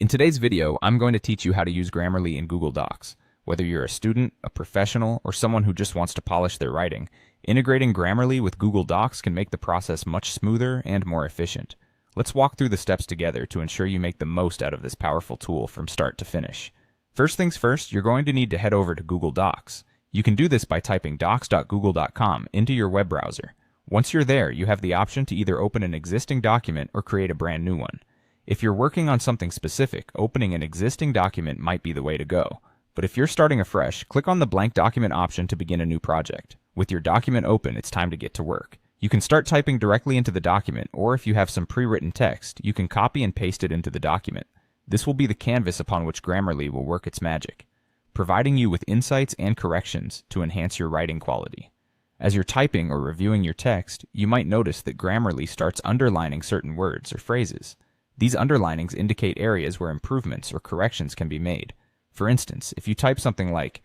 In today's video, I'm going to teach you how to use Grammarly in Google Docs. Whether you're a student, a professional, or someone who just wants to polish their writing, integrating Grammarly with Google Docs can make the process much smoother and more efficient. Let's walk through the steps together to ensure you make the most out of this powerful tool from start to finish. First things first, you're going to need to head over to Google Docs. You can do this by typing docs.google.com into your web browser. Once you're there, you have the option to either open an existing document or create a brand new one. If you're working on something specific, opening an existing document might be the way to go. But if you're starting afresh, click on the blank document option to begin a new project. With your document open, it's time to get to work. You can start typing directly into the document, or if you have some pre-written text, you can copy and paste it into the document. This will be the canvas upon which Grammarly will work its magic, providing you with insights and corrections to enhance your writing quality. As you're typing or reviewing your text, you might notice that Grammarly starts underlining certain words or phrases. These underlinings indicate areas where improvements or corrections can be made. For instance, if you type something like,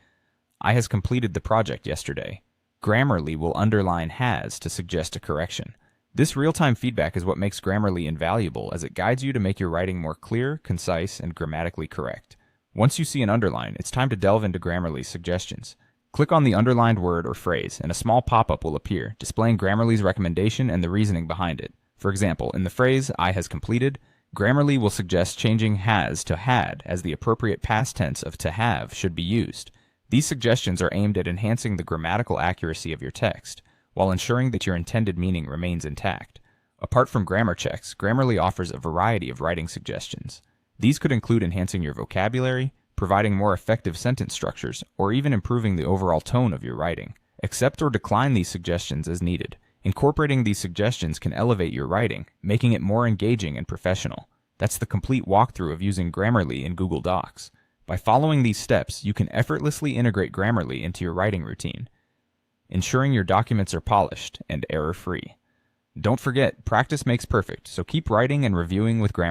"I has completed the project yesterday," Grammarly will underline "has" to suggest a correction. This real-time feedback is what makes Grammarly invaluable, as it guides you to make your writing more clear, concise, and grammatically correct. Once you see an underline, it's time to delve into Grammarly's suggestions. Click on the underlined word or phrase, and a small pop-up will appear, displaying Grammarly's recommendation and the reasoning behind it. For example, in the phrase, "I has completed," Grammarly will suggest changing "has" to "had" as the appropriate past tense of "to have" should be used. These suggestions are aimed at enhancing the grammatical accuracy of your text, while ensuring that your intended meaning remains intact. Apart from grammar checks, Grammarly offers a variety of writing suggestions. These could include enhancing your vocabulary, providing more effective sentence structures, or even improving the overall tone of your writing. Accept or decline these suggestions as needed. Incorporating these suggestions can elevate your writing, making it more engaging and professional. That's the complete walkthrough of using Grammarly in Google Docs. By following these steps, you can effortlessly integrate Grammarly into your writing routine, ensuring your documents are polished and error-free. Don't forget, practice makes perfect, so keep writing and reviewing with Grammarly.